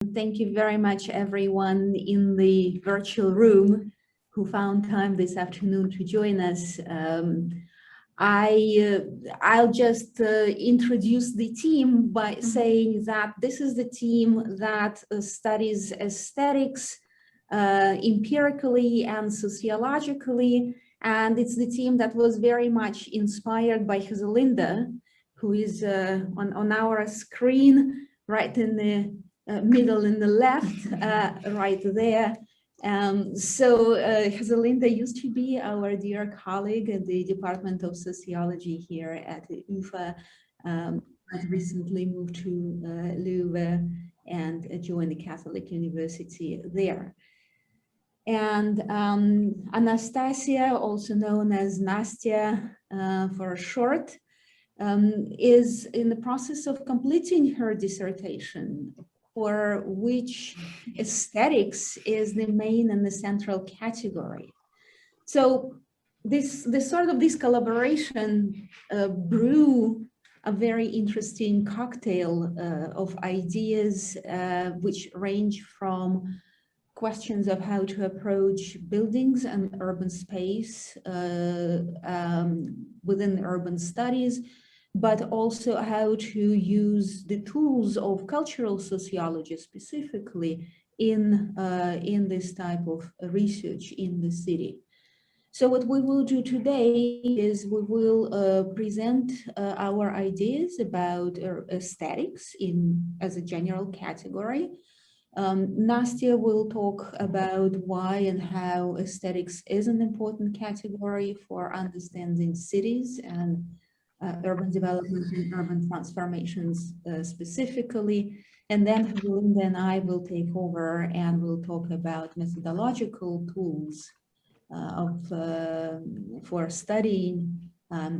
Thank you very much, everyone in the virtual room who found time this afternoon to join us. I'll just introduce the team by saying that this is the team that studies aesthetics empirically and sociologically, and it's the team that was very much inspired by Giselinde, who is on our screen right in the middle in the left, right there. Giselinde used to be our dear colleague at the Department of Sociology here at the UvA, but recently moved to Leuven and joined the Catholic University there. And Anastasiya, also known as Nastya for short, is in the process of completing her dissertation, for which aesthetics is the main and the central category. So this collaboration brew a very interesting cocktail of ideas which range from questions of how to approach buildings and urban space within urban studies, but also how to use the tools of cultural sociology specifically in this type of research in the city. So what we will do today is we will present our ideas about aesthetics as a general category. Nastya will talk about why and how aesthetics is an important category for understanding cities and urban development and urban transformations specifically. And then Giselinde and I will take over and we'll talk about methodological tools for studying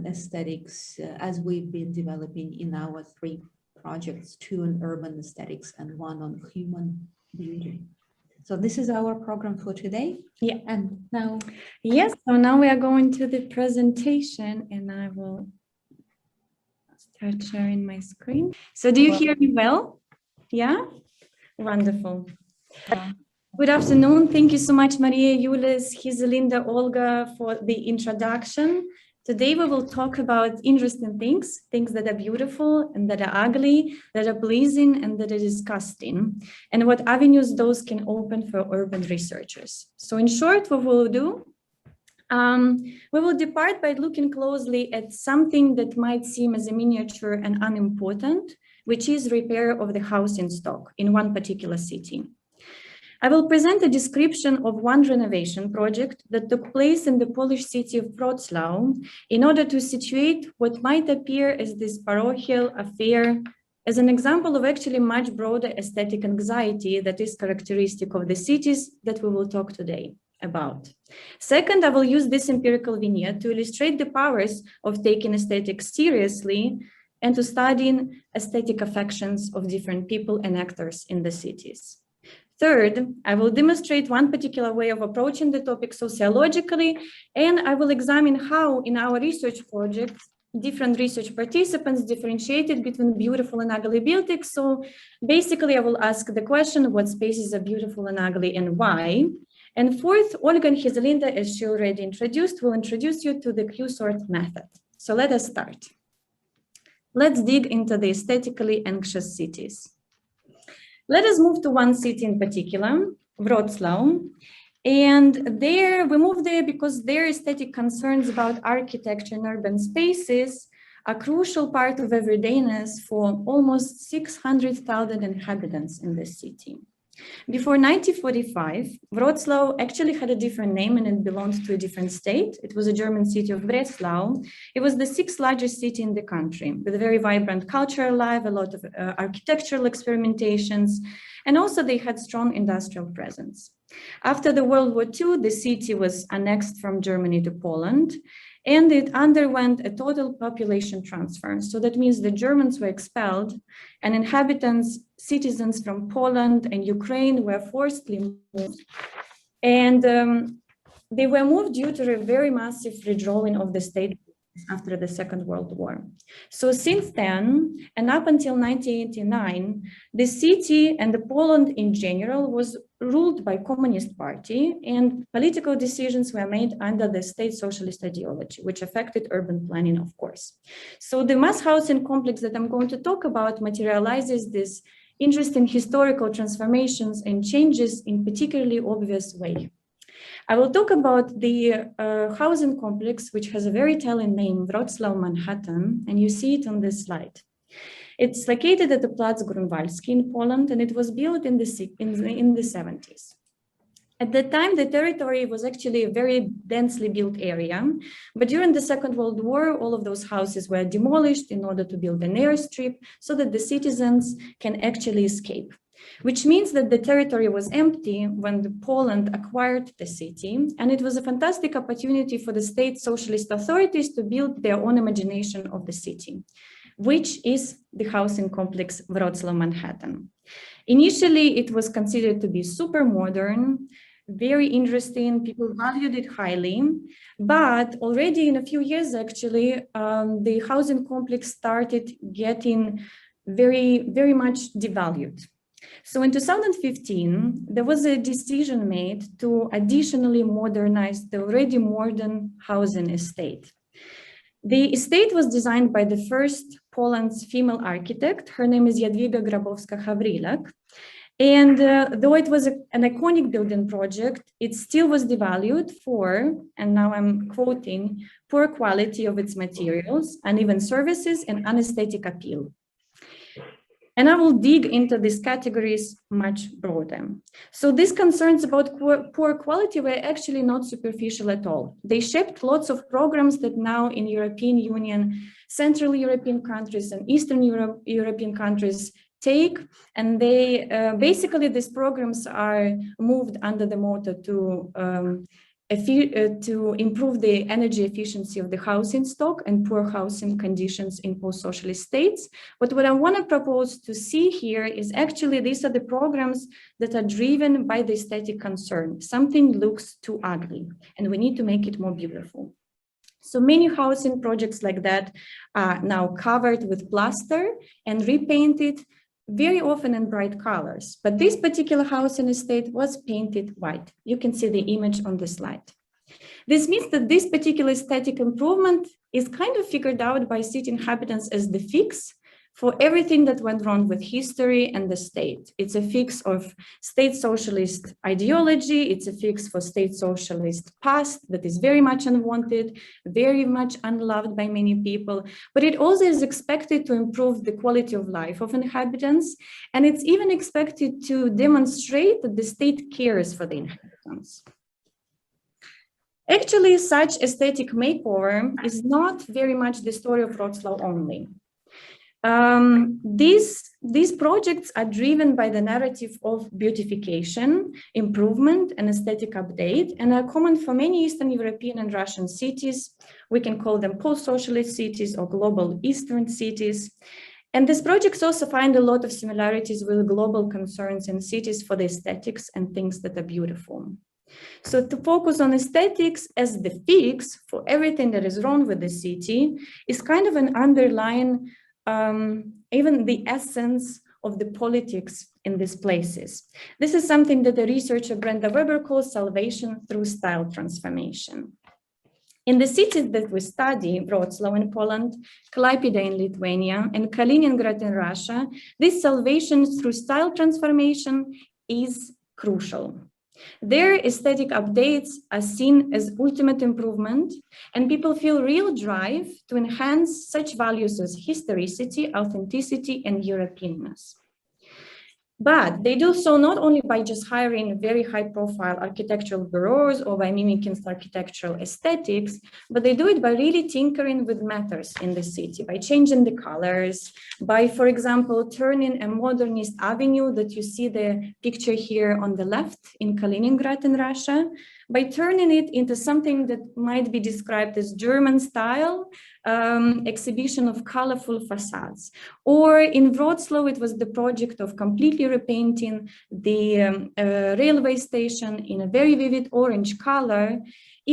aesthetics as we've been developing in our 3 projects, 2 on urban aesthetics and 1 on human beauty. So this is our program for today. Yeah. And now. Yes, so now we are going to the presentation and I will start sharing my screen. So do you hear me well? Yeah? Wonderful. Good afternoon. Thank you so much, Maria, Julis, Giselinde, Olga, for the introduction. Today we will talk about interesting things that are beautiful and that are ugly, that are pleasing and that are disgusting, and what avenues those can open for urban researchers. So in short, what we'll do, we will depart by looking closely at something that might seem as a miniature and unimportant, which is repair of the housing stock in one particular city. I will present a description of one renovation project that took place in the Polish city of Wrocław in order to situate what might appear as this parochial affair as an example of actually much broader aesthetic anxiety that is characteristic of the cities that we will talk today about. Second, I will use this empirical vignette to illustrate the powers of taking aesthetics seriously and to studying aesthetic affections of different people and actors in the cities. Third, I will demonstrate one particular way of approaching the topic sociologically, and I will examine how in our research projects, different research participants differentiated between beautiful and ugly buildings. So basically, I will ask the question, what spaces are beautiful and ugly and why? And fourth, Olga and Giselinde, as she already introduced, will introduce you to the CUS method. So let us start. Let's dig into the aesthetically anxious cities. Let us move to one city in particular, Wrocław. And there, we moved there because their aesthetic concerns about architecture and urban spaces are a crucial part of everydayness for almost 600,000 inhabitants in the city. Before 1945, Wrocław actually had a different name and it belonged to a different state. It was a German city of Breslau. It was the 6th largest city in the country with a very vibrant cultural life, a lot of architectural experimentations, and also they had strong industrial presence. After the World War II, the city was annexed from Germany to Poland, and it underwent a total population transfer. So that means the Germans were expelled and inhabitants, citizens from Poland and Ukraine were forcibly moved. And they were moved due to a very massive redrawing of the state after the Second World War. So since then, and up until 1989, the city and the Poland in general was ruled by Communist Party, and political decisions were made under the state socialist ideology, which affected urban planning, of course. So the mass housing complex that I'm going to talk about materializes this interesting historical transformations and changes in particularly obvious way. I will talk about the housing complex, which has a very telling name, Wrocław Manhattan, and you see it on this slide. It's located at the Plac Grunwaldzki in Poland, and it was built in the 70s. At that time, the territory was actually a very densely built area, but during the Second World War, all of those houses were demolished in order to build an airstrip so that the citizens can actually escape, which means that the territory was empty when Poland acquired the city, and it was a fantastic opportunity for the state socialist authorities to build their own imagination of the city, which is the housing complex Wrocław Manhattan. Initially, it was considered to be super modern, very interesting, people valued it highly, but already in a few years, actually, the housing complex started getting very, very much devalued. So in 2015, there was a decision made to additionally modernize the already modern housing estate. The estate was designed by the first Poland's female architect. Her name is Jadwiga Grabowska-Hawrylak. And though it was an iconic building project, it still was devalued for, and now I'm quoting, poor quality of its materials, uneven services, and unesthetic appeal. And I will dig into these categories much broader. So these concerns about poor quality were actually not superficial at all. They shaped lots of programs that now in European Union, Central European countries and Eastern European countries take, and they basically these programs are moved under the motto to improve the energy efficiency of the housing stock and poor housing conditions in post-socialist states. But what I want to propose to see here is actually these are the programs that are driven by the aesthetic concern. Something looks too ugly and we need to make it more beautiful. So many housing projects like that are now covered with plaster and repainted, very often in bright colors, but this particular housing estate was painted white. You can see the image on the slide. This means that this particular aesthetic improvement is kind of figured out by city inhabitants as the fix for everything that went wrong with history and the state. It's a fix of state socialist ideology. It's a fix for state socialist past that is very much unwanted, very much unloved by many people, but it also is expected to improve the quality of life of inhabitants. And it's even expected to demonstrate that the state cares for the inhabitants. Actually, such aesthetic makeover is not very much the story of Wrocław only. These projects are driven by the narrative of beautification, improvement, and aesthetic update, and are common for many Eastern European and Russian cities. We can call them post-socialist cities or global Eastern cities. And these projects also find a lot of similarities with global concerns in cities for the aesthetics and things that are beautiful. So to focus on aesthetics as the fix for everything that is wrong with the city is kind of an underlying even the essence of the politics in these places. This is something that the researcher Brenda Weber calls salvation through style transformation. In the cities that we study, Wrocław in Poland, Klaipėda in Lithuania, and Kaliningrad in Russia, this salvation through style transformation is crucial. Their aesthetic updates are seen as ultimate improvement, and people feel real drive to enhance such values as historicity, authenticity, and Europeanness. But they do so not only by just hiring very high-profile architectural bureaus or by mimicking architectural aesthetics, but they do it by really tinkering with matters in the city, by changing the colors, by, for example, turning a modernist avenue that you see the picture here on the left in Kaliningrad in Russia, by turning it into something that might be described as German style, exhibition of colorful facades. Or in Wrocław, it was the project of completely repainting the railway station in a very vivid orange color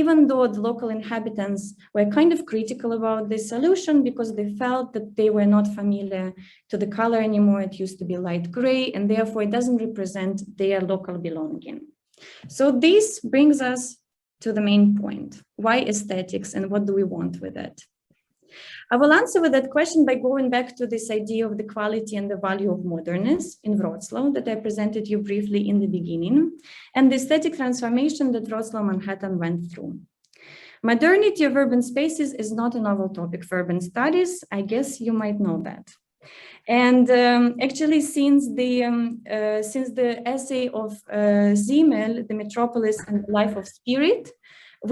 even though the local inhabitants were kind of critical about this solution because they felt that they were not familiar to the color anymore. It used to be light gray, and therefore it doesn't represent their local belonging. So this brings us to the main point. Why aesthetics, and what do we want with it? I will answer with that question by going back to this idea of the quality and the value of modernness in Wrocław that I presented you briefly in the beginning, and the aesthetic transformation that Wrocław Manhattan went through. Modernity of urban spaces is not a novel topic for urban studies. I guess you might know that. And actually, since the essay of Zimmel, The Metropolis and the Life of Spirit,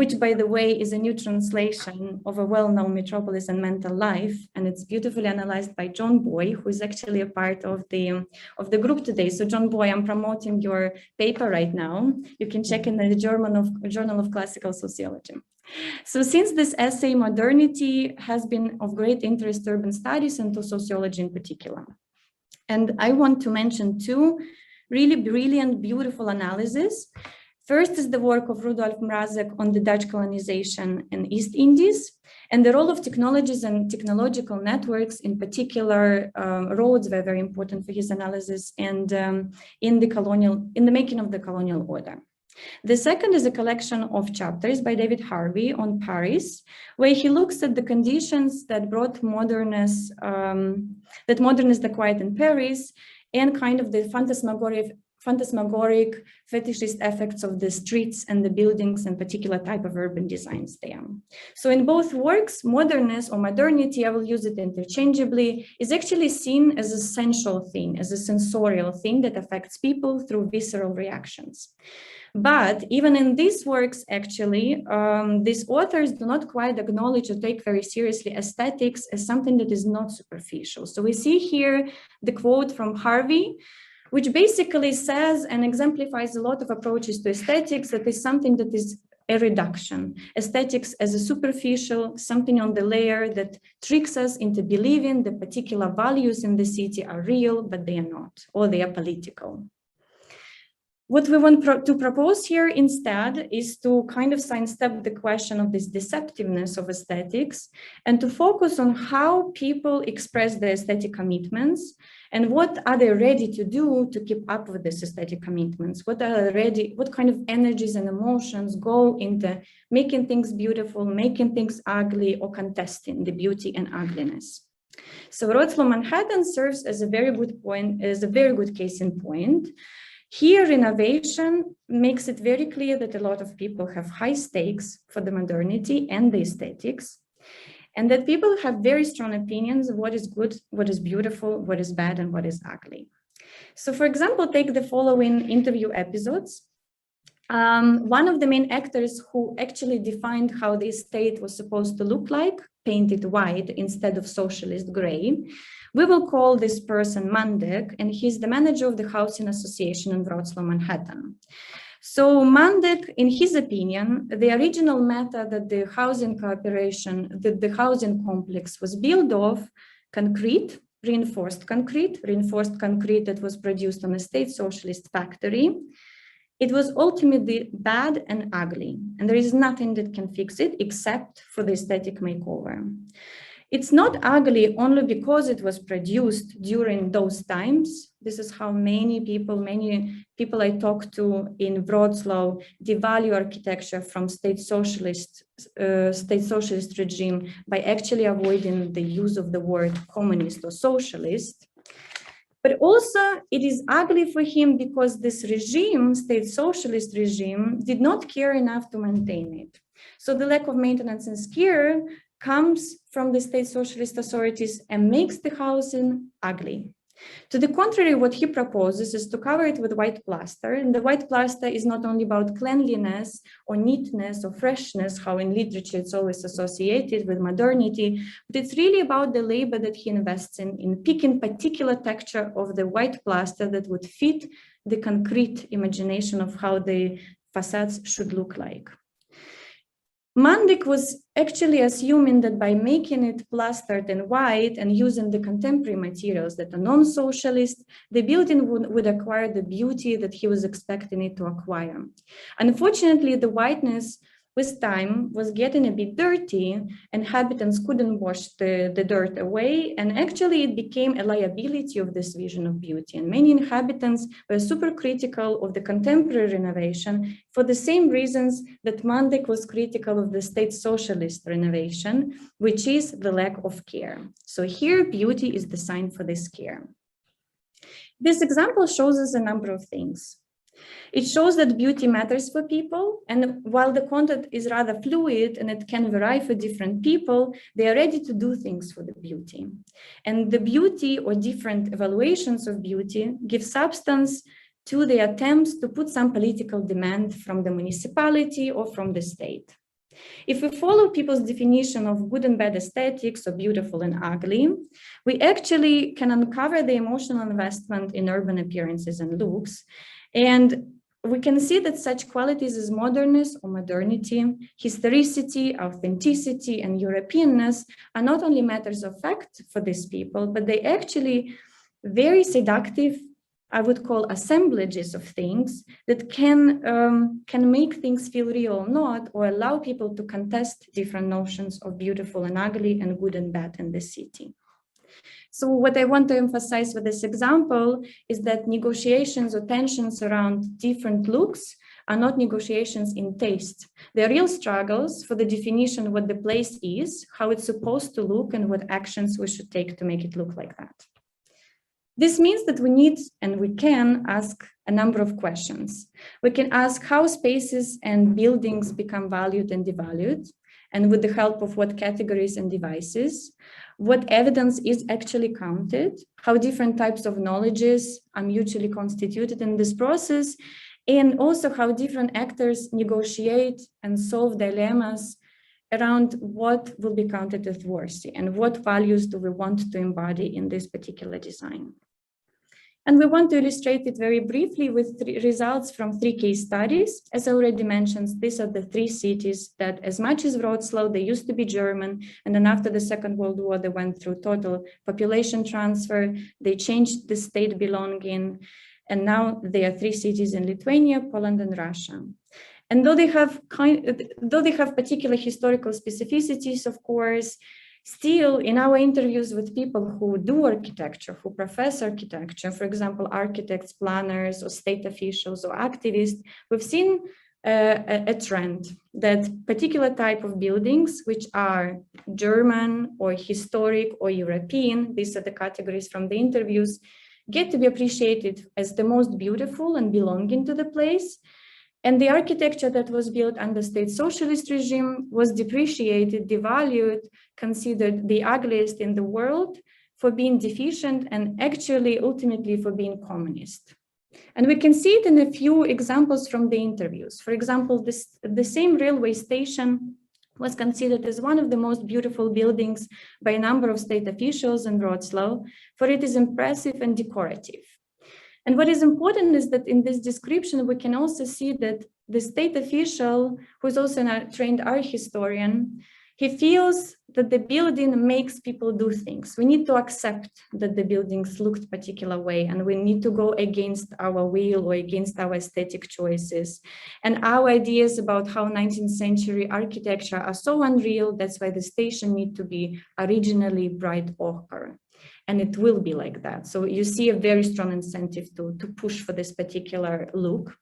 which, by the way, is a new translation of a well-known Metropolis and Mental Life, and it's beautifully analyzed by John Boy, who is actually a part of the group today. So, John Boy, I'm promoting your paper right now. You can check in the Journal of Classical Sociology. So, since this essay, modernity has been of great interest to urban studies and to sociology in particular. And I want to mention two really brilliant, beautiful analyses. First is the work of Rudolf Mrazek on the Dutch colonization in East Indies and the role of technologies and technological networks, in particular roads were very important for his analysis, and in the making of the colonial order. The second is a collection of chapters by David Harvey on Paris, where he looks at the conditions that brought modernness acquired in Paris, and kind of the phantasmagoric fetishist effects of the streets and the buildings and particular type of urban designs there. So in both works, modernness or modernity, I will use it interchangeably, is actually seen as a sensual thing, as a sensorial thing that affects people through visceral reactions. But even in these works, actually, these authors do not quite acknowledge or take very seriously aesthetics as something that is not superficial. So we see here the quote from Harvey, which basically says and exemplifies a lot of approaches to aesthetics, that is something that is a reduction. Aesthetics as a superficial, something on the layer that tricks us into believing the particular values in the city are real, but they are not, or they are political. What we want to propose here instead is to kind of sidestep the question of this deceptiveness of aesthetics and to focus on how people express their aesthetic commitments and what are they ready to do to keep up with these aesthetic commitments? What kind of energies and emotions go into making things beautiful, making things ugly, or contesting the beauty and ugliness? So Wrocław Manhattan serves as a very good case in point. Here, innovation makes it very clear that a lot of people have high stakes for the modernity and the aesthetics, and that people have very strong opinions of what is good, what is beautiful, what is bad, and what is ugly. So, for example, take the following interview episodes. One of the main actors who actually defined how the estate was supposed to look like, painted white instead of socialist gray. We will call this person Mandek, and he's the manager of the Housing Association in Wrocław, Manhattan. So Mandek, in his opinion, the original method that the housing the housing complex was built of concrete, reinforced concrete that was produced on a state socialist factory. It was ultimately bad and ugly, and there is nothing that can fix it except for the aesthetic makeover. It's not ugly only because it was produced during those times. This is how many people I talk to in Wrocław devalue architecture from state socialist regime by actually avoiding the use of the word communist or socialist. But also it is ugly for him because this regime, state socialist regime, did not care enough to maintain it. So the lack of maintenance and care comes from the state socialist authorities and makes the housing ugly. To the contrary, what he proposes is to cover it with white plaster, and the white plaster is not only about cleanliness or neatness or freshness, how in literature it's always associated with modernity, but it's really about the labor that he invests in picking particular texture of the white plaster that would fit the concrete imagination of how the facades should look like. Mandek was actually assuming that by making it plastered and white and using the contemporary materials that are non-socialist, the building would acquire the beauty that he was expecting it to acquire. Unfortunately, the whiteness with time was getting a bit dirty. Inhabitants couldn't wash the dirt away, and actually it became a liability of this vision of beauty. And many inhabitants were super critical of the contemporary renovation for the same reasons that Mandek was critical of the state socialist renovation, which is the lack of care. So here, beauty is the sign for this care. This example shows us a number of things. It shows that beauty matters for people, and while the content is rather fluid and it can vary for different people, they are ready to do things for the beauty. And the beauty or different evaluations of beauty give substance to the attempts to put some political demand from the municipality or from the state. If we follow people's definition of good and bad aesthetics, or beautiful and ugly, we actually can uncover the emotional investment in urban appearances and looks. And we can see that such qualities as modernness or modernity, historicity, authenticity, and Europeanness are not only matters of fact for these people, but they actually very seductive, I would call, assemblages of things that can make things feel real or not, or allow people to contest different notions of beautiful and ugly and good and bad in the city. So what I want to emphasize with this example is that negotiations or tensions around different looks are not negotiations in taste. They're real struggles for the definition of what the place is, how it's supposed to look, and what actions we should take to make it look like that. This means that we need and we can ask a number of questions. We can ask how spaces and buildings become valued and devalued, and with the help of what categories and devices, what evidence is actually counted, how different types of knowledges are mutually constituted in this process, and also how different actors negotiate and solve dilemmas around what will be counted as worthy and what values do we want to embody in this particular design. And we want to illustrate it very briefly with results from 3 case studies. As I already mentioned, these are the 3 cities that, as much as Wrocław, they used to be German, and then after the Second World War, they went through total population transfer, they changed the state belonging, and now they are 3 cities in Lithuania, Poland, and Russia. And though they have particular historical specificities, of course, still, in our interviews with people who do architecture, who profess architecture, for example, architects, planners, or state officials, or activists, we've seen a trend that particular type of buildings, which are German or historic or European, these are the categories from the interviews, get to be appreciated as the most beautiful and belonging to the place. And the architecture that was built under state socialist regime was depreciated, devalued, considered the ugliest in the world for being deficient and actually ultimately for being communist. And we can see it in a few examples from the interviews. For example, the same railway station was considered as one of the most beautiful buildings by a number of state officials in Wrocław, for it is impressive and decorative. And what is important is that in this description, we can also see that the state official, who is also a trained art historian, he feels that the building makes people do things. We need to accept that the buildings looked particular way, and we need to go against our will or against our aesthetic choices. And our ideas about how 19th century architecture are so unreal, that's why the station need to be originally bright ochre. And it will be like that. So you see a very strong incentive to push for this particular look.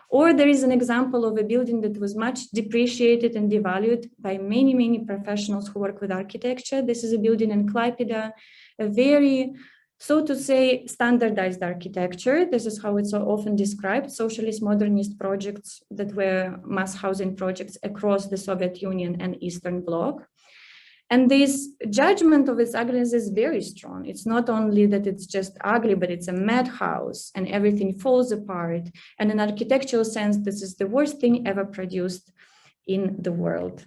Or there is an example of a building that was much depreciated and devalued by many, many professionals who work with architecture. This is a building in Klaipėda, a very, so to say, standardized architecture. This is how it's so often described, socialist modernist projects that were mass housing projects across the Soviet Union and Eastern Bloc. And this judgment of its ugliness is very strong. It's not only that it's just ugly, but it's a madhouse and everything falls apart. And in architectural sense, this is the worst thing ever produced in the world.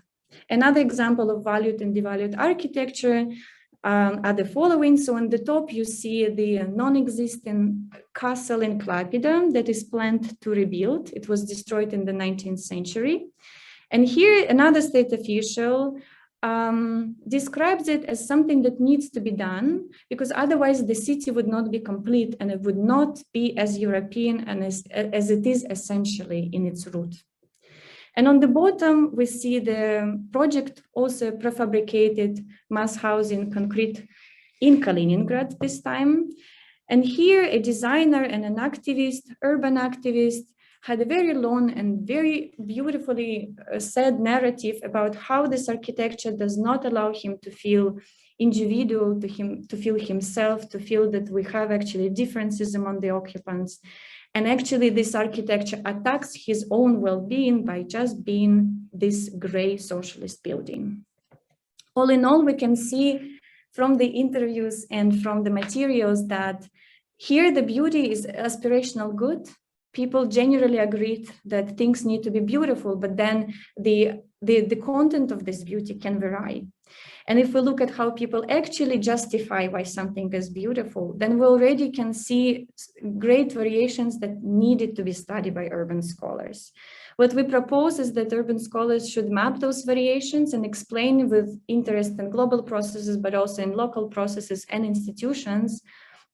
Another example of valued and devalued architecture are the following. So on the top, you see the non-existent castle in Klaipėda that is planned to rebuild. It was destroyed in the 19th century. And here, another state official describes it as something that needs to be done, because otherwise the city would not be complete and it would not be as European and as it is essentially in its root. And on the bottom, we see the project also prefabricated mass housing concrete in Kaliningrad this time. And here a designer and an activist, urban activist, had a very long and very beautifully said narrative about how this architecture does not allow him to feel individual, to feel himself, to feel that we have actually differences among the occupants. And actually this architecture attacks his own well-being by just being this gray socialist building. All in all, we can see from the interviews and from the materials that here the beauty is aspirational good. People generally agreed that things need to be beautiful, but then the content of this beauty can vary. And if we look at how people actually justify why something is beautiful, then we already can see great variations that needed to be studied by urban scholars. What we propose is that urban scholars should map those variations and explain with interest in global processes, but also in local processes and institutions,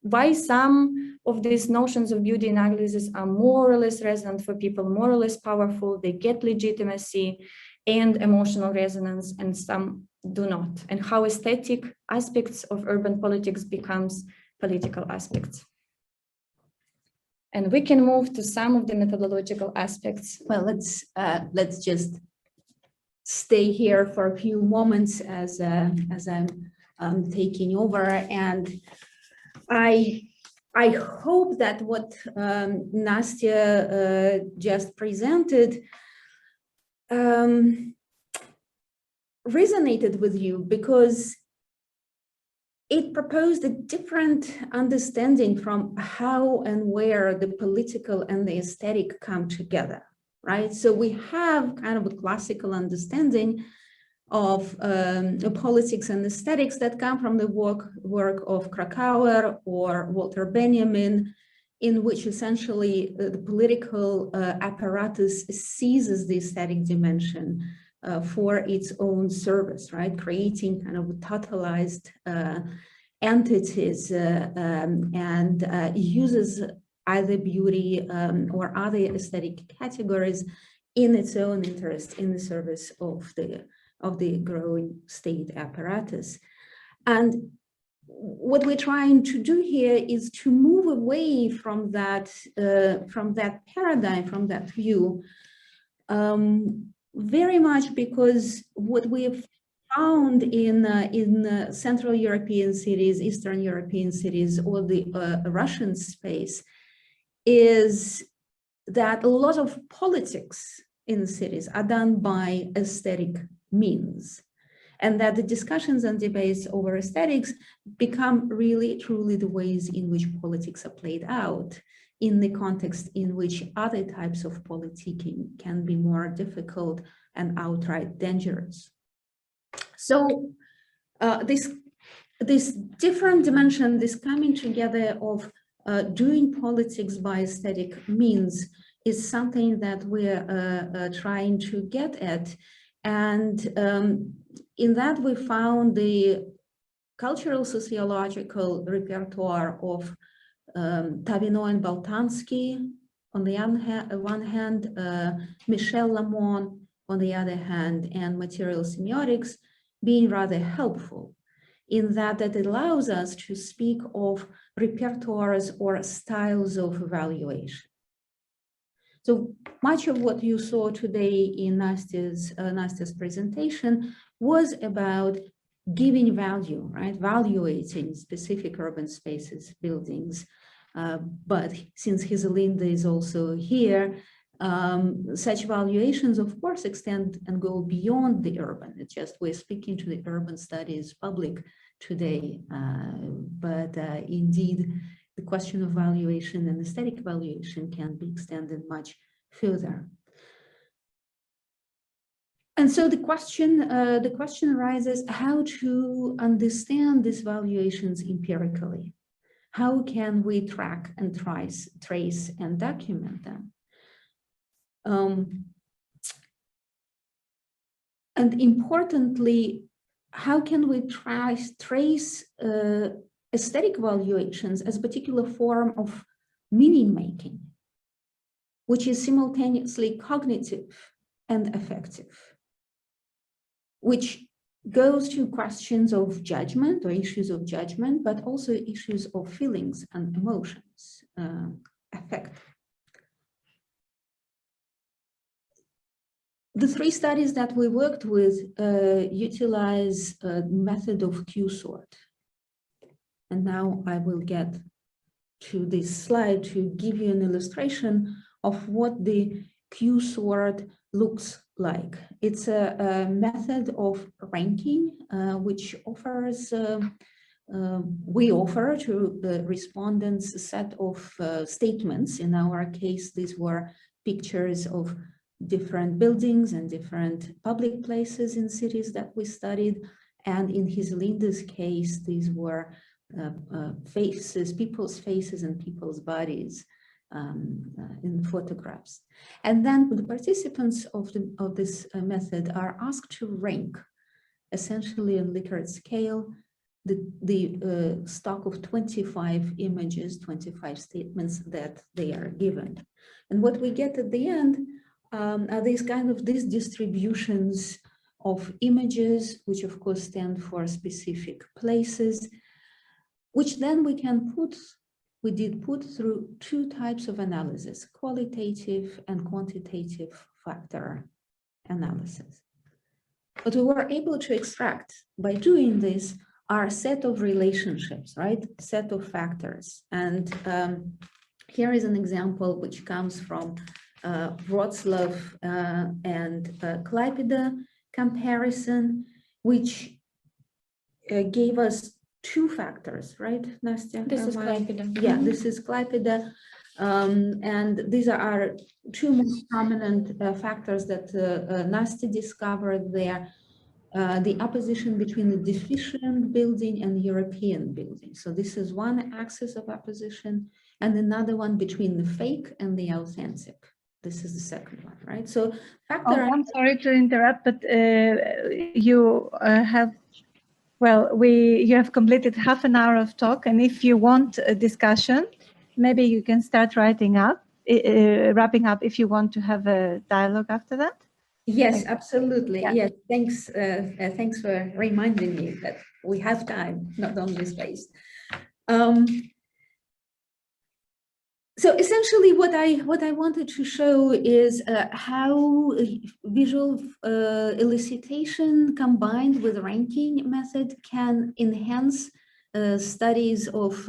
why some of these notions of beauty and ugliness are more or less resonant for people, more or less powerful, they get legitimacy and emotional resonance, and some do not, and how aesthetic aspects of urban politics becomes political aspects. And we can move to some of the methodological aspects. Well, let's just stay here for a few moments as I'm taking over, and I hope that what Nastya just presented resonated with you, because it proposed a different understanding from how and where the political and the aesthetic come together, right? So we have kind of a classical understanding of politics and aesthetics that come from the work of Krakauer or Walter Benjamin, in which essentially the political apparatus seizes the aesthetic dimension for its own service, right? Creating kind of totalized entities and uses either beauty or other aesthetic categories in its own interest, in the service of the growing state apparatus. And what we're trying to do here is to move away from that paradigm, from that view, very much because what we have found in Central European cities, Eastern European cities, or the Russian space, is that a lot of politics in the cities are done by aesthetic means, and that the discussions and debates over aesthetics become really truly the ways in which politics are played out in the context in which other types of politicking can be more difficult and outright dangerous. So this different dimension, this coming together of doing politics by aesthetic means, is something that we're trying to get at. And in that we found the cultural sociological repertoire of Tavino and Boltanski on the one hand, Michel Lamont on the other hand, and material semiotics being rather helpful in that it allows us to speak of repertoires or styles of evaluation. So much of what you saw today in Nastya's presentation was about giving value, right? Valuating specific urban spaces, buildings. But since Giselinde is also here, such valuations, of course, extend and go beyond the urban. It's just we're speaking to the urban studies public today. But indeed, the question of valuation and aesthetic valuation can be extended much further. And so the question arises how to understand these valuations empirically. How can we track and trace and document them? And importantly, how can we trace aesthetic valuations as a particular form of meaning making, which is simultaneously cognitive and affective, which goes to questions of judgment or issues of judgment, but also issues of feelings and emotions, affect. The three studies that we worked with utilize a method of Q-sort. And now I will get to this slide to give you an illustration of what the Q-sort looks like. It's a method of ranking, which offers, we offer to the respondents a set of statements. In our case, these were pictures of different buildings and different public places in cities that we studied. And in Giselinde's case, these were faces, people's faces and people's bodies in photographs. And then the participants of this method are asked to rank, essentially on Likert scale, the stock of 25 images, 25 statements that they are given. And what we get at the end are these distributions of images, which of course stand for specific places, which then we did put through two types of analysis, qualitative and quantitative factor analysis. But we were able to extract, by doing this, our set of relationships, right? Set of factors. And here is an example which comes from Wrocław and Klaipėda comparison, which gave us two factors, right, Nastya? This is Klaipėda. Yeah, this is Klaipėda. And these are our two most prominent factors that Nastya discovered there. The opposition between the deficient building and European building. So this is one axis of opposition, and another one between the fake and the authentic. This is the second one, right? So factor. I'm sorry to interrupt, but you have. Well, you have completed half an hour of talk, and if you want a discussion, maybe you can start wrapping up if you want to have a dialogue after that. Yes, absolutely. Yeah. Yes, thanks. Thanks for reminding me that we have time, not only space. So essentially, what I wanted to show is how visual elicitation combined with ranking method can enhance studies of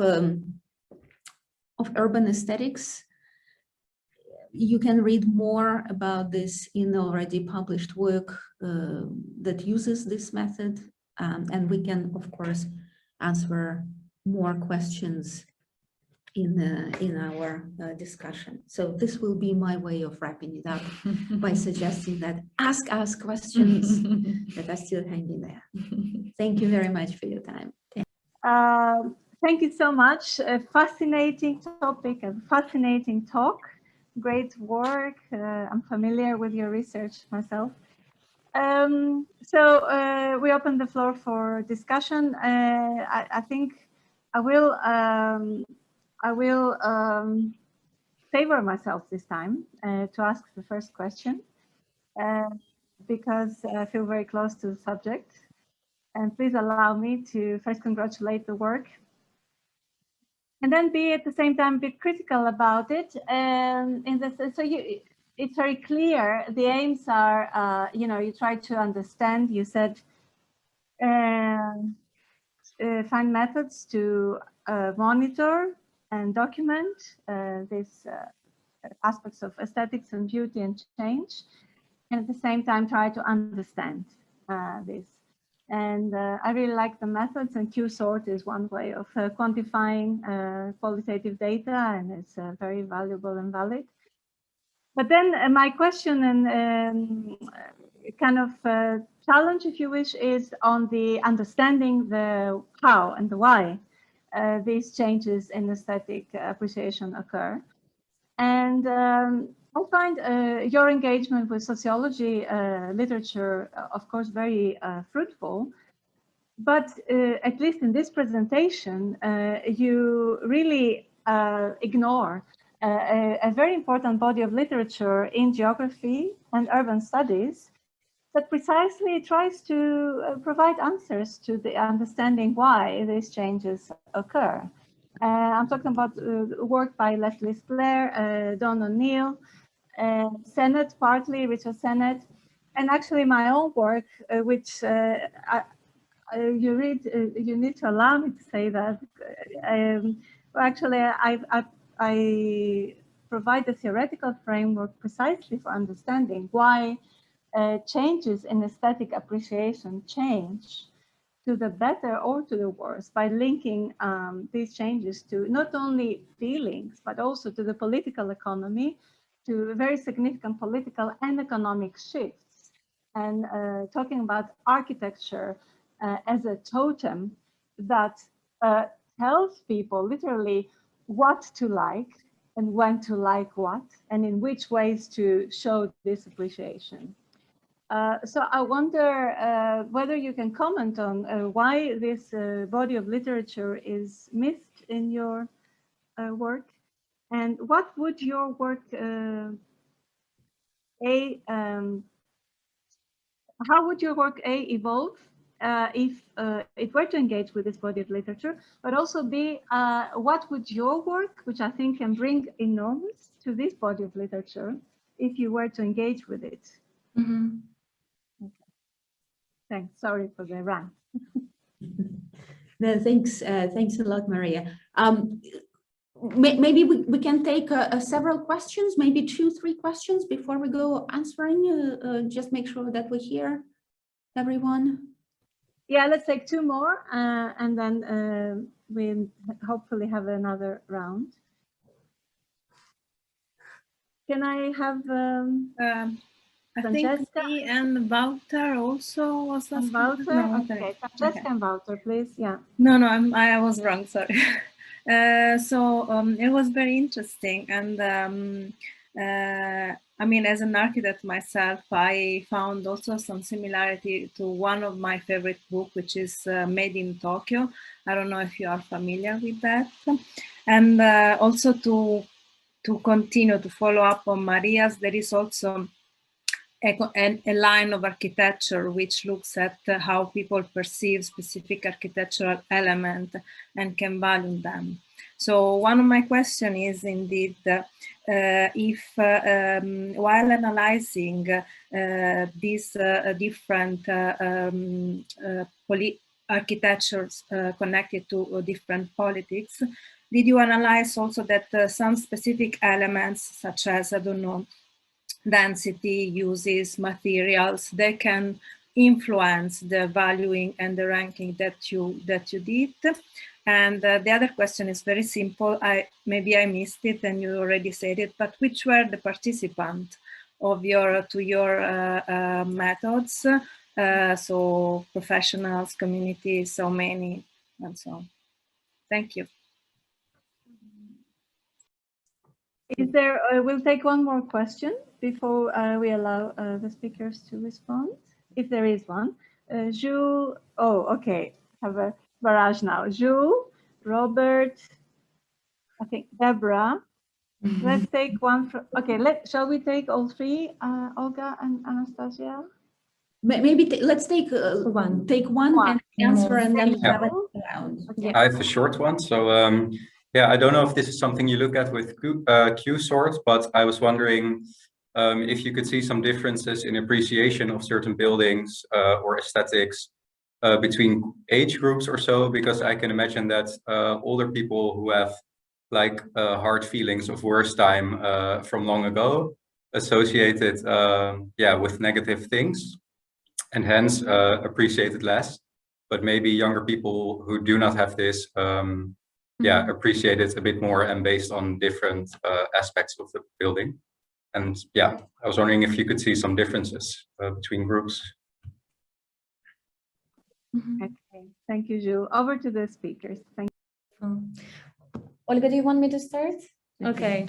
urban aesthetics. You can read more about this in already published work that uses this method, and we can, of course, answer more questions in our discussion. So this will be my way of wrapping it up by suggesting that ask us questions that are still hanging there. Thank you very much for your time. Thank you so much. A fascinating topic, a fascinating talk. Great work. I'm familiar with your research myself. So we open the floor for discussion. I think I will favor myself this time to ask the first question because I feel very close to the subject. And please allow me to first congratulate the work and then be at the same time a bit critical about it. It's very clear. The aims are, you try to understand. You said find methods to monitor and document these aspects of aesthetics and beauty and change, and at the same time try to understand this. And I really like the methods, and Q-sort is one way of quantifying qualitative data, and it's very valuable and valid. But then my question and kind of challenge, if you wish, is on the understanding the how and the why these changes in aesthetic appreciation occur. And I find your engagement with sociology literature, of course, very fruitful. But at least in this presentation, you really ignore a very important body of literature in geography and urban studies that precisely tries to provide answers to the understanding why these changes occur. I'm talking about work by Leslie Sclair, Don O'Neill, Sennett, partly Richard Sennett, and actually my own work, which you read. You need to allow me to say that. Actually, I provide the theoretical framework precisely for understanding why changes in aesthetic appreciation change to the better or to the worse by linking these changes to not only feelings, but also to the political economy, to very significant political and economic shifts. And talking about architecture as a totem that tells people literally what to like and when to like what, and in which ways to show this appreciation. So I wonder whether you can comment on why this body of literature is missed in your work, and what would your work how would your work evolve if it were to engage with this body of literature, but also B, what would your work, which I think can bring enormous to this body of literature, if you were to engage with it? Mm-hmm. Thanks. Sorry for the rant. No, thanks. Thanks a lot, Maria. Maybe we can take several questions, maybe 2-3 questions before we go answering. Just make sure that we hear everyone. Yeah, let's take 2 more, and then we hopefully have another round. Can I have I Francesca? think me and Wouter also was And asking. Wouter? No, Okay, Francesca and Wouter, please. Yeah. No, I was wrong. Sorry. It was very interesting, and I mean, as an architect myself, I found also some similarity to one of my favorite books, which is Made in Tokyo. I don't know if you are familiar with that, and also to continue to follow up on Maria's, there is also a line of architecture which looks at how people perceive specific architectural element and can value them. So one of my questions is indeed if while analyzing these different architectures connected to different politics, did you analyze also that some specific elements such as, I don't know, density, uses, materials, they can influence the valuing and the ranking that you did? And the other question is very simple. Maybe I missed it and you already said it, but which were the participants of your methods? So professionals, communities, so many, and so on. Thank you. Is there, we'll take one more question before we allow the speakers to respond, if there is one. Jules, oh, okay, have a barrage now. Jules, Robert, I think Deborah. Let's take one from, okay, shall we take all 3, Olga and Anastasia? Maybe let's take one. Take one and answer, and then have it around. Okay. I have a short one. So yeah, I don't know if this is something you look at with Q sorts, but I was wondering if you could see some differences in appreciation of certain buildings or aesthetics between age groups or so, because I can imagine that older people who have like hard feelings of worse time from long ago associated with negative things and hence appreciate it less. But maybe younger people who do not have this appreciate it a bit more and based on different aspects of the building. And yeah, I was wondering if you could see some differences between groups. Okay, thank you, Jules. Over to the speakers. Thank you. Olga, do you want me to start? Okay.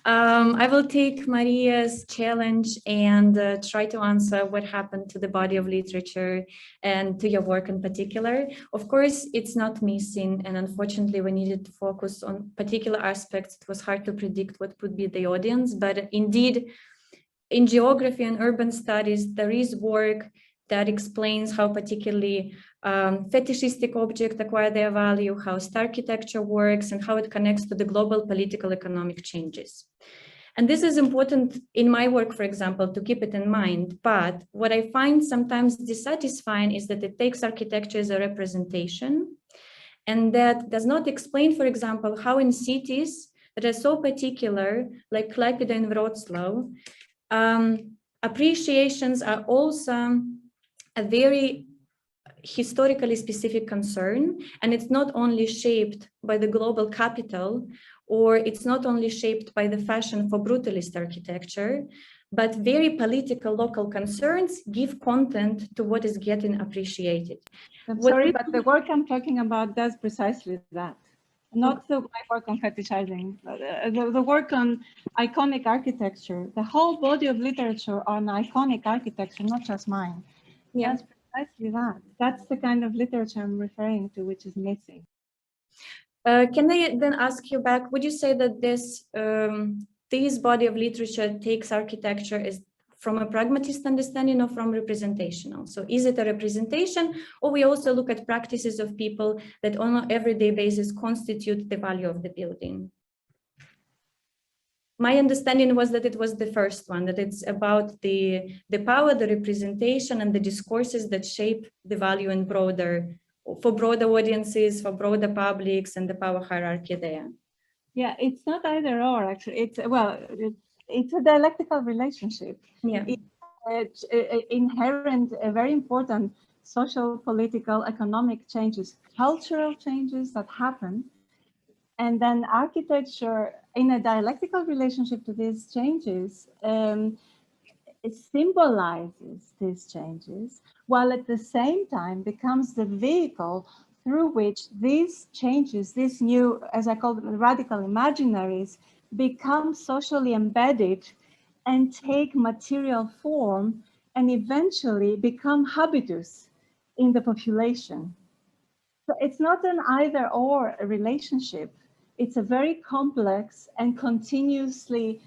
I will take Maria's challenge and try to answer what happened to the body of literature and to your work in particular. Of course, it's not missing, and unfortunately, we needed to focus on particular aspects. It was hard to predict what would be the audience, but indeed, in geography and urban studies, there is work that explains how particularly fetishistic objects acquire their value, how star architecture works, and how it connects to the global political economic changes. And this is important in my work, for example, to keep it in mind. But what I find sometimes dissatisfying is that it takes architecture as a representation, and that does not explain, for example, how in cities that are so particular, like Klaipėda and Wrocław, appreciations are also a very historically specific concern, and it's not only shaped by the global capital, or it's not only shaped by the fashion for brutalist architecture, but very political local concerns give content to what is getting appreciated. I'm sorry, but the work I'm talking about does precisely that. Not my work on fetishizing, the work on iconic architecture, the whole body of literature on iconic architecture, not just mine. Yeah. That's precisely that. That's the kind of literature I'm referring to, which is missing. Can I then ask you back, would you say that this body of literature takes architecture as from a pragmatist understanding or from representational? So is it a representation, or we also look at practices of people that on an everyday basis constitute the value of the building? My understanding was that it was the first one, that it's about the power, the representation, and the discourses that shape the value in for broader audiences, for broader publics, and the power hierarchy there. Yeah, it's not either or, actually. It's a dialectical relationship. Yeah. It's inherent, very important social, political, economic changes, cultural changes that happen. And then architecture, in a dialectical relationship to these changes, it symbolizes these changes, while at the same time becomes the vehicle through which these changes, these new, as I call them, radical imaginaries, become socially embedded and take material form and eventually become habitus in the population. So it's not an either or relationship. It's a very complex and continuously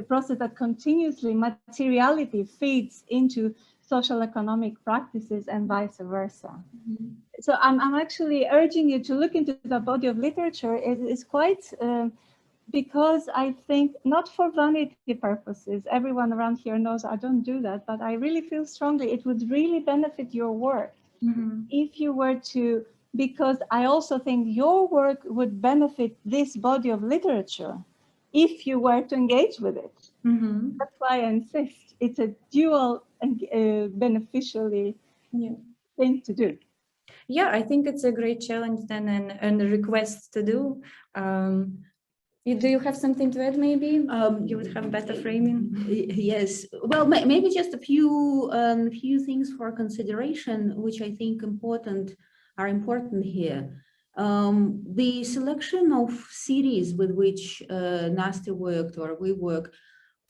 process that continuously materiality feeds into social economic practices and vice versa. Mm-hmm. So I'm actually urging you to look into the body of literature. It is quite, because I think, not for vanity purposes, everyone around here knows I don't do that, but I really feel strongly it would really benefit your work. Mm-hmm. If you were to, because I also think your work would benefit this body of literature if you were to engage with it. Mm-hmm. That's why I insist. It's a dual and beneficially thing to do. Yeah, I think it's a great challenge then and a request to do. Do you have something to add, maybe? You would have better framing. Yes, well, maybe just a few things for consideration, which I think are important here. The selection of cities with which Nastya worked or we work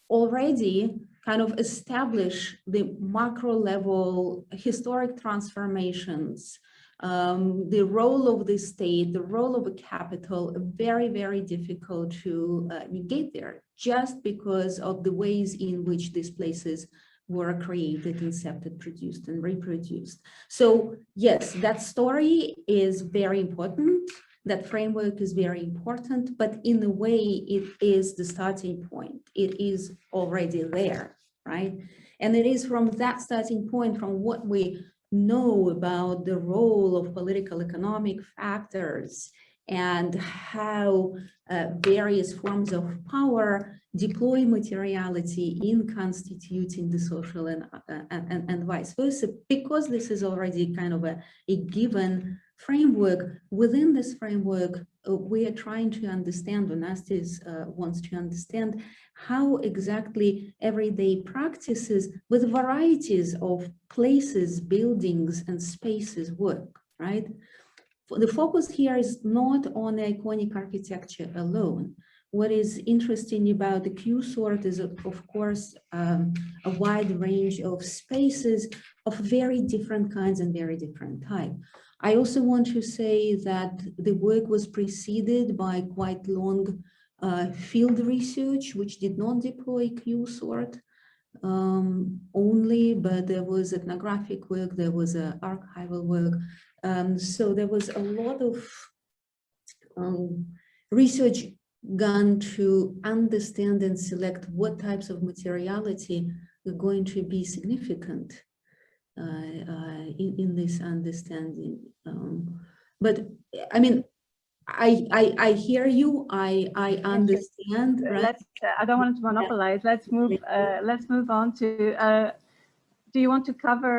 already kind of establish the macro level historic transformations, the role of the state, the role of a capital, very, very difficult to negate there, just because of the ways in which these places were created, incepted, produced, and reproduced. So yes, that story is very important. That framework is very important, but in a way, it is the starting point. It is already there, right? And it is from that starting point, from what we know about the role of political economic factors and how various forms of power deploy materiality in constituting the social and vice versa, because this is already kind of a given framework. Within this framework, we are trying to understand, or Nastya wants to understand, how exactly everyday practices with varieties of places, buildings, and spaces work, right? The focus here is not on iconic architecture alone. what is interesting about the Q sort is, of course, a wide range of spaces of very different kinds and very different type. I also want to say that the work was preceded by quite long field research, which did not deploy Q sort only, but there was ethnographic work, there was archival work. So there was a lot of research gone to understand and select what types of materiality are going to be significant in this understanding. But I mean, I hear you. I understand. Right? I don't want to monopolize. Let's move on to. Do you want to cover?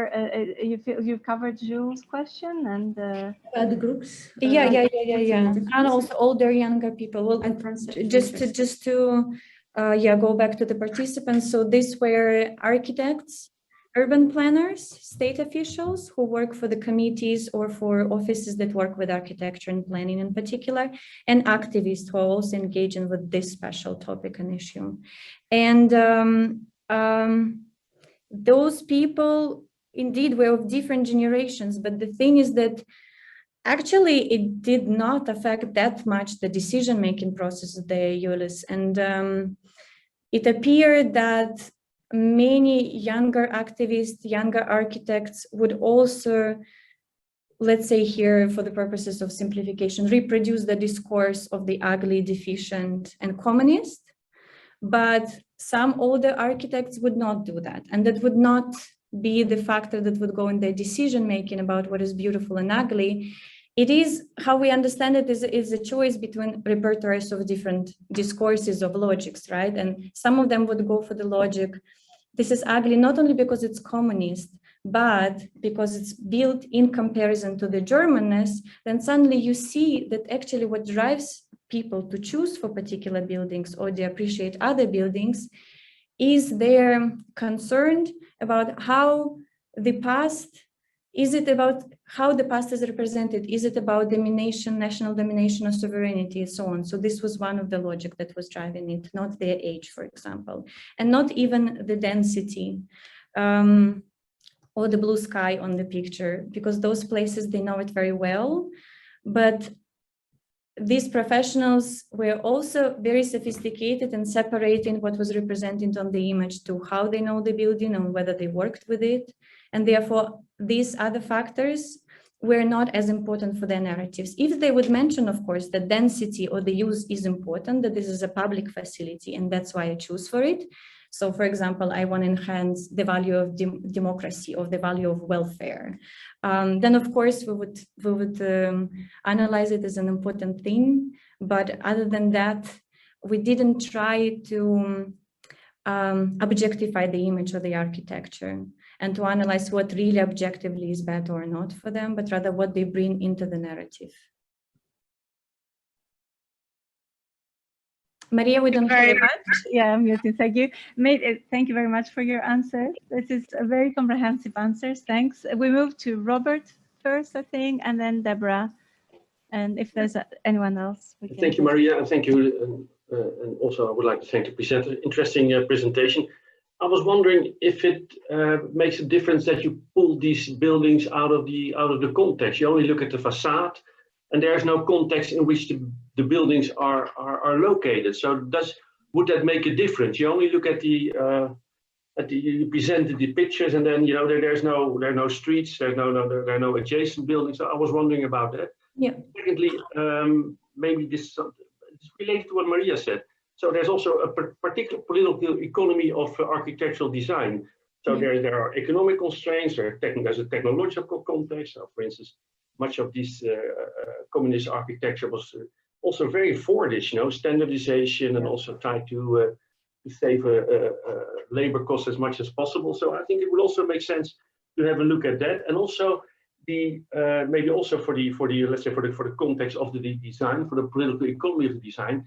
You've covered Jules' question and the groups. Yeah. And also older, younger people. Well, and just to go back to the participants. So these were architects, urban planners, state officials who work for the committees or for offices that work with architecture and planning in particular, and activists who are also engaging with this special topic and issue. And those people indeed were of different generations, but the thing is that actually it did not affect that much the decision-making process of the ULIS. And it appeared that many younger activists, younger architects would also, let's say here for the purposes of simplification, reproduce the discourse of the ugly, deficient, and communist. But some older architects would not do that. And that would not be the factor that would go in their decision-making about what is beautiful and ugly. It is, how we understand it, is a choice between repertoires of different discourses of logics, right? And some of them would go for the logic, this is ugly, not only because it's communist, but because it's built in comparison to the Germanness. Then suddenly you see that actually what drives people to choose for particular buildings or to appreciate other buildings is their concern about how the past, is it about how the past is represented? Is it about domination, national domination or sovereignty and so on? So this was one of the logic that was driving it, not their age, for example, and not even the density or the blue sky on the picture, because those places, they know it very well. But these professionals were also very sophisticated in separating what was represented on the image to how they know the building and whether they worked with it. And therefore, these other factors were not as important for their narratives. If they would mention, of course, that density or the use is important, that this is a public facility, and that's why I choose for it. So, for example, I want to enhance the value of democracy or the value of welfare. Then, of course, we would analyze it as an important thing. But other than that, we didn't try to objectify the image or the architecture and to analyze what really objectively is better or not for them, but rather what they bring into the narrative. Maria, we don't very hear much. Yeah, I'm muting. Thank you. Thank you very much for your answer. This is a very comprehensive answers. Thanks. We move to Robert first, I think, and then Deborah. And if there's anyone else, we can. Thank you, Maria, and thank you. And also, I would like to thank the presenter. Interesting presentation. I was wondering if it makes a difference that you pull these buildings out of the context. You only look at the facade, and there is no context in which the buildings are located. So would that make a difference? You only look at you presented the pictures, and then there are no streets, there are no adjacent buildings. So I was wondering about that. Yeah. Secondly, maybe this is related to what Maria said. So there's also a particular political economy of architectural design. So there are economic constraints, there's a technological context. So for instance, much of this communist architecture was also very Fordish, standardization, and also tried to save labor costs as much as possible. So I think it would also make sense to have a look at that, and also maybe also for the let's say for the context of the design, for the political economy of the design.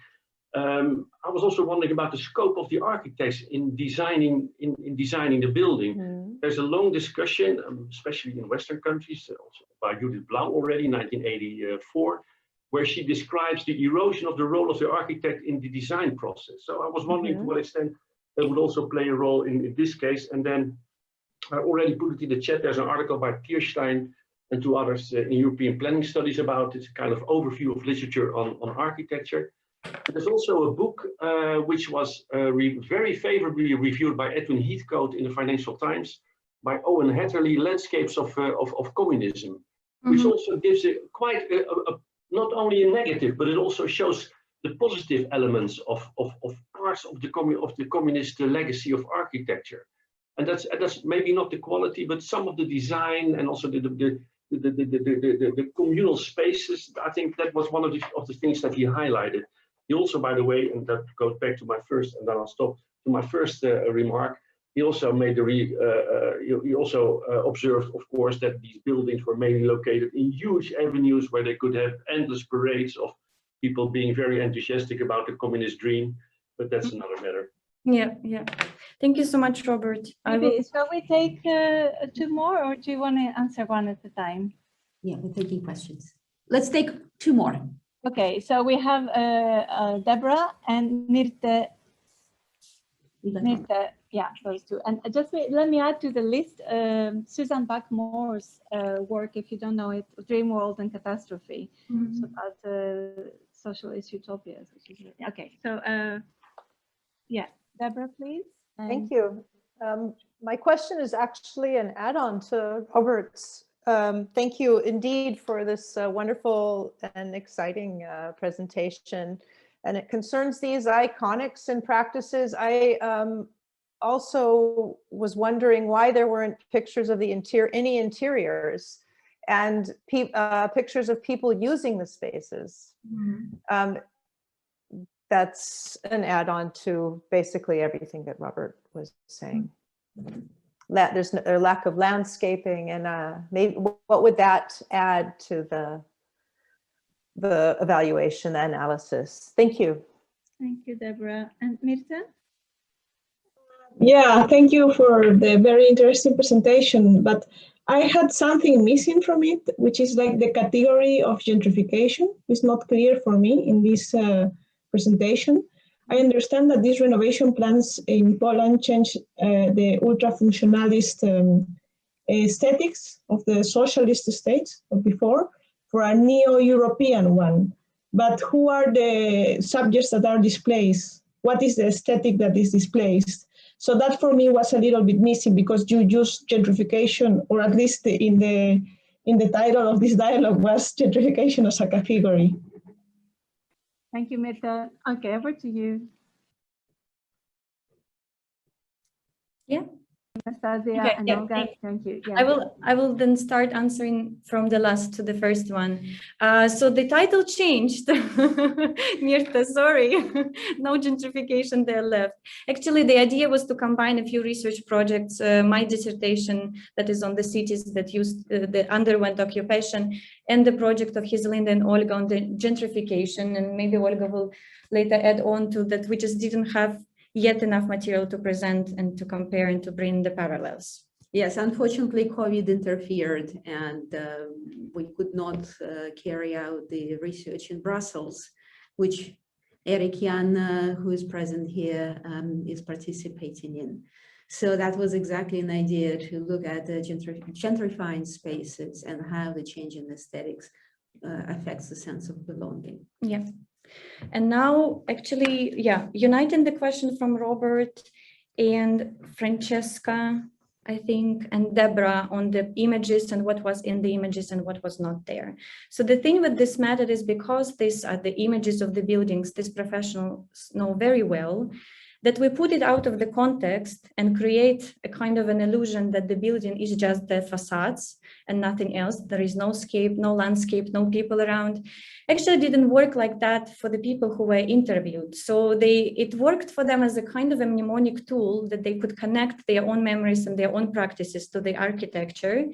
I was also wondering about the scope of the architects in designing the building. There's a long discussion, especially in Western countries, also by Judith Blau already in 1984, where she describes the erosion of the role of the architect in the design process. So I was wondering to what extent that would also play a role in this case. And then I already put it in the chat. There's an article by Kirstein and two others in European planning studies about it, kind of overview of literature on architecture. There's also a book which was very favorably reviewed by Edwin Heathcote in the Financial Times by Owen Hatterley, Landscapes of Communism, which also gives quite not only a negative, but it also shows the positive elements of parts of the communist legacy of architecture. And that's maybe not the quality, but some of the design and also the communal spaces. I think that was one of the things that he highlighted. He also, by the way, and that goes back to my first, and then I'll stop, to my first remark, he also made he also observed, of course, that these buildings were mainly located in huge avenues where they could have endless parades of people being very enthusiastic about the communist dream, but that's another matter. Yeah, yeah. Thank you so much, Robert. Shall we take two more, or do you want to answer one at a time? Yeah, we're taking questions. Let's take two more. Okay, so we have Deborah and Mirte. Yeah, those two. And just let me add to the list Susan Buck-Moore's work, if you don't know it, Dream World and Catastrophe. So about socialist utopias. Okay, so yeah, Deborah, please. Thank you. My question is actually an add-on to Robert's. Thank you indeed for this wonderful and exciting presentation. And it concerns these iconics and practices. I also was wondering why there weren't pictures of the any interiors and pictures of people using the spaces. That's an add-on to basically everything that Robert was saying. There's a lack of landscaping, and maybe what would that add to the evaluation, the analysis? Thank you. Thank you, Deborah. And Mirte? Yeah, thank you for the very interesting presentation, but I had something missing from it, which is like the category of gentrification. It's not clear for me in this presentation. I understand that these renovation plans in Poland change the ultra-functionalist aesthetics of the socialist states of before for a neo-European one. But who are the subjects that are displaced? What is the aesthetic that is displaced? So that for me was a little bit missing, because you use gentrification, or at least in the title of this dialogue was gentrification as a category. Thank you, Mirte. Okay, over to you. Yeah. Anastasiya and Olga, thank you. Yeah. I will then start answering from the last to the first one. So the title changed. Mirte, sorry, no gentrification there left. Actually, the idea was to combine a few research projects. My dissertation that is on the cities that used the underwent occupation, and the project of Giselinde and Olga on the gentrification. And maybe Olga will later add on to that. We just didn't have yet enough material to present and to compare and to bring the parallels. Yes, unfortunately, COVID interfered, and we could not carry out the research in Brussels, which Eric Jan, who is present here, is participating in. So that was exactly an idea to look at the gentrifying spaces and how the change in aesthetics affects the sense of belonging. Yeah. And now, actually, yeah, uniting the question from Robert and Francesca, I think, and Deborah on the images and what was in the images and what was not there. So the thing with this method is, because these are the images of the buildings, these professionals know very well, that we put it out of the context and create a kind of an illusion that the building is just the facades and nothing else. There is no scape, no landscape, no people around. Actually, it didn't work like that for the people who were interviewed. So it worked for them as a kind of a mnemonic tool that they could connect their own memories and their own practices to the architecture.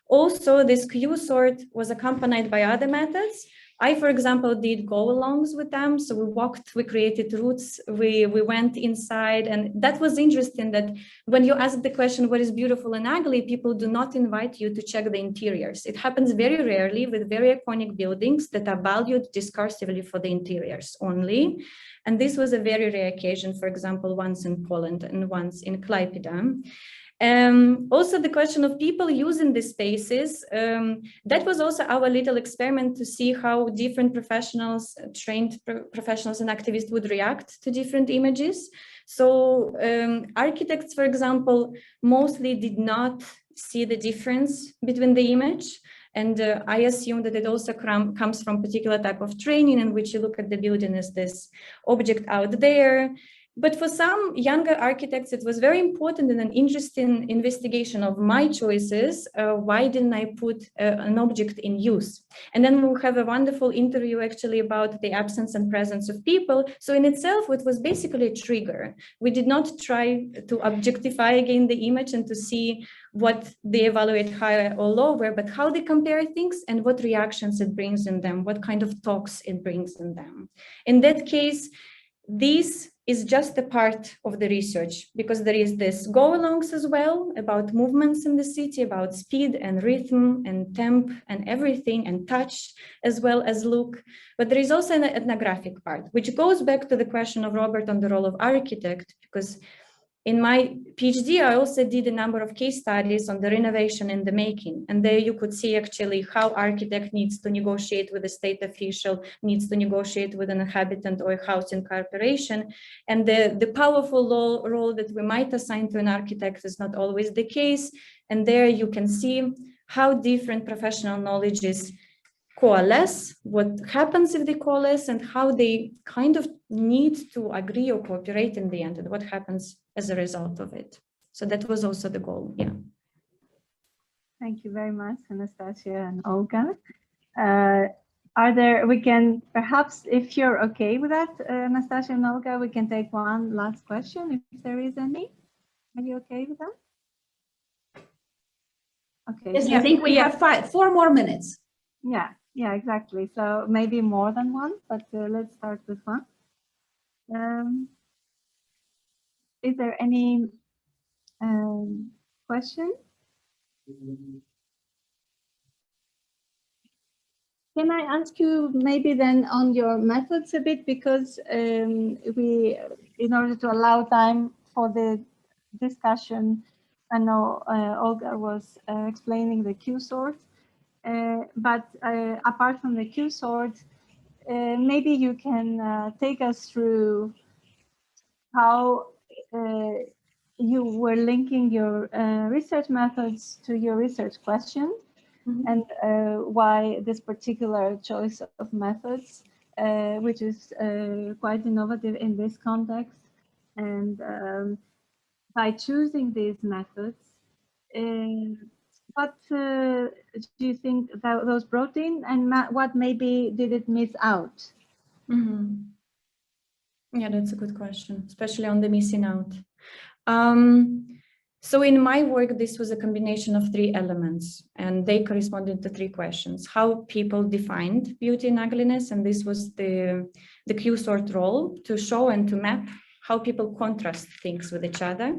Also, this CUS sort was accompanied by other methods. I, for example, did go-alongs with them. So we walked, we created routes, we went inside. And that was interesting that when you ask the question, what is beautiful and ugly, people do not invite you to check the interiors. It happens very rarely with very iconic buildings that are valued discursively for the interiors only. And this was a very rare occasion, for example, once in Poland and once in Klaipėda. Also the question of people using the spaces, that was also our little experiment to see how different professionals, trained professionals and activists would react to different images. So architects, for example, mostly did not see the difference between the image. And I assume that it also comes from particular type of training in which you look at the building as this object out there. But for some younger architects, it was very important and an interesting investigation of my choices. Why didn't I put an object in use? And then we'll have a wonderful interview actually about the absence and presence of people. So in itself, it was basically a trigger. We did not try to objectify again the image and to see what they evaluate higher or lower, but how they compare things and what reactions it brings in them, what kind of talks it brings in them. In that case, this is just a part of the research, because there is this go-alongs as well about movements in the city, about speed and rhythm and temp and everything and touch, as well as look. But there is also an ethnographic part, which goes back to the question of Robert on the role of architect, because in my PhD, I also did a number of case studies on the renovation in the making. And there you could see actually how architect needs to negotiate with a state official, needs to negotiate with an inhabitant or a housing corporation. And the powerful role that we might assign to an architect is not always the case. And there you can see how different professional knowledges coalesce, what happens if they coalesce, and how they kind of need to agree or cooperate in the end, and what happens as a result of it. So that was also the goal, yeah. Thank you very much, Anastasiya and Olga. We can perhaps, if you're okay with that, Anastasiya and Olga, we can take one last question if there is any. Are you okay with that? Okay. Yes, I think we have 4 more minutes. Yeah, exactly. So maybe more than one, but let's start with one. Is there any question? Can I ask you maybe then on your methods a bit, because in order to allow time for the discussion, I know Olga was explaining the Q sort. But apart from the Q sort, maybe you can take us through how you were linking your research methods to your research questions, and why this particular choice of methods, which is quite innovative in this context. And by choosing these methods, what do you think that those brought in, and what maybe did it miss out? Yeah, that's a good question, especially on the missing out. So in my work, this was a combination of 3 elements, and they corresponded to 3 questions. How people defined beauty and ugliness, and this was the Q sort role, to show and to map how people contrast things with each other.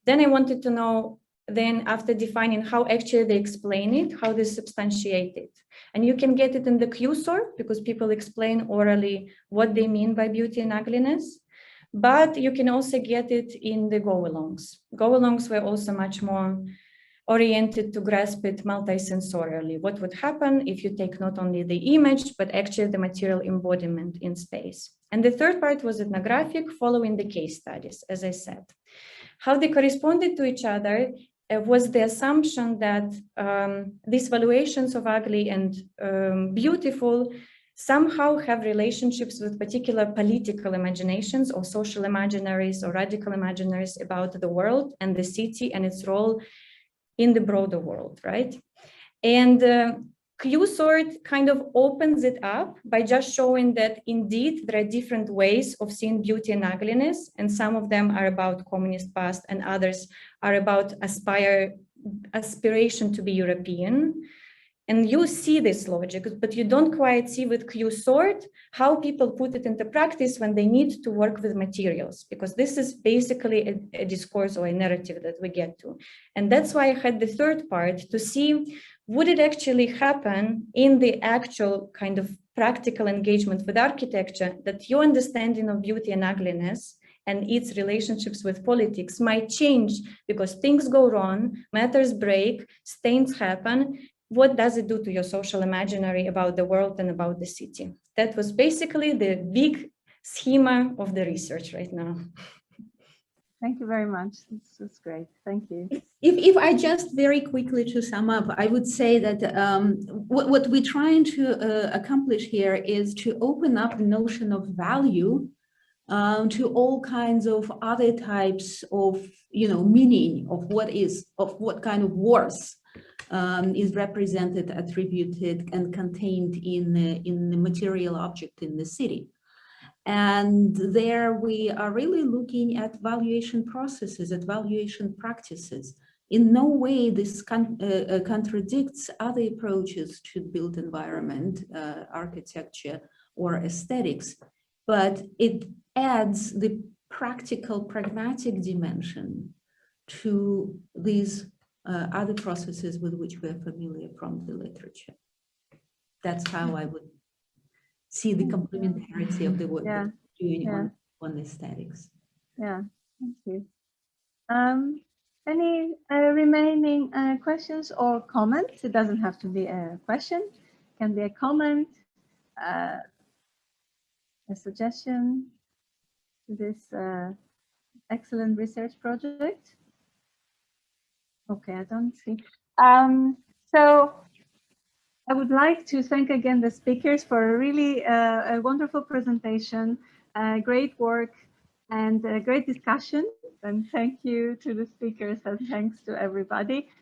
Then I wanted to know, then after defining how actually they explain it, how they substantiate it. And you can get it in the Q sort, because people explain orally what they mean by beauty and ugliness. But you can also get it in the go-alongs. Go-alongs were also much more oriented to grasp it multisensorially. What would happen if you take not only the image, but actually the material embodiment in space? And the third part was ethnographic, following the case studies, as I said. How they corresponded to each other was the assumption that these valuations of ugly and beautiful somehow have relationships with particular political imaginations or social imaginaries or radical imaginaries about the world and the city and its role in the broader world, right? And Q sort kind of opens it up by just showing that indeed there are different ways of seeing beauty and ugliness, and some of them are about communist past and others are about aspiration to be European. And you see this logic, but you don't quite see with Q-sort how people put it into practice when they need to work with materials, because this is basically a discourse or a narrative that we get to. And that's why I had the third part to see, would it actually happen in the actual kind of practical engagement with architecture that your understanding of beauty and ugliness and its relationships with politics might change because things go wrong, matters break, stains happen. What does it do to your social imaginary about the world and about the city? That was basically the big schema of the research right now. Thank you very much. This is great. Thank you. If I just very quickly to sum up, I would say that what we're trying to accomplish here is to open up the notion of value to all kinds of other types of, meaning of what kind of worth is represented, attributed, and contained in the material object in the city. And there we are really looking at valuation processes, at valuation practices. In no way this contradicts other approaches to built environment, architecture, or aesthetics, but it adds the practical, pragmatic dimension to these other processes with which we're familiar from the literature. That's how I would see the complementarity of the work that we're doing on aesthetics. Yeah, thank you. Any remaining questions or comments? It doesn't have to be a question. It can be a comment, a suggestion to this excellent research project. Okay, I don't see. So I would like to thank again the speakers for a really a wonderful presentation, great work, and a great discussion. And thank you to the speakers and thanks to everybody.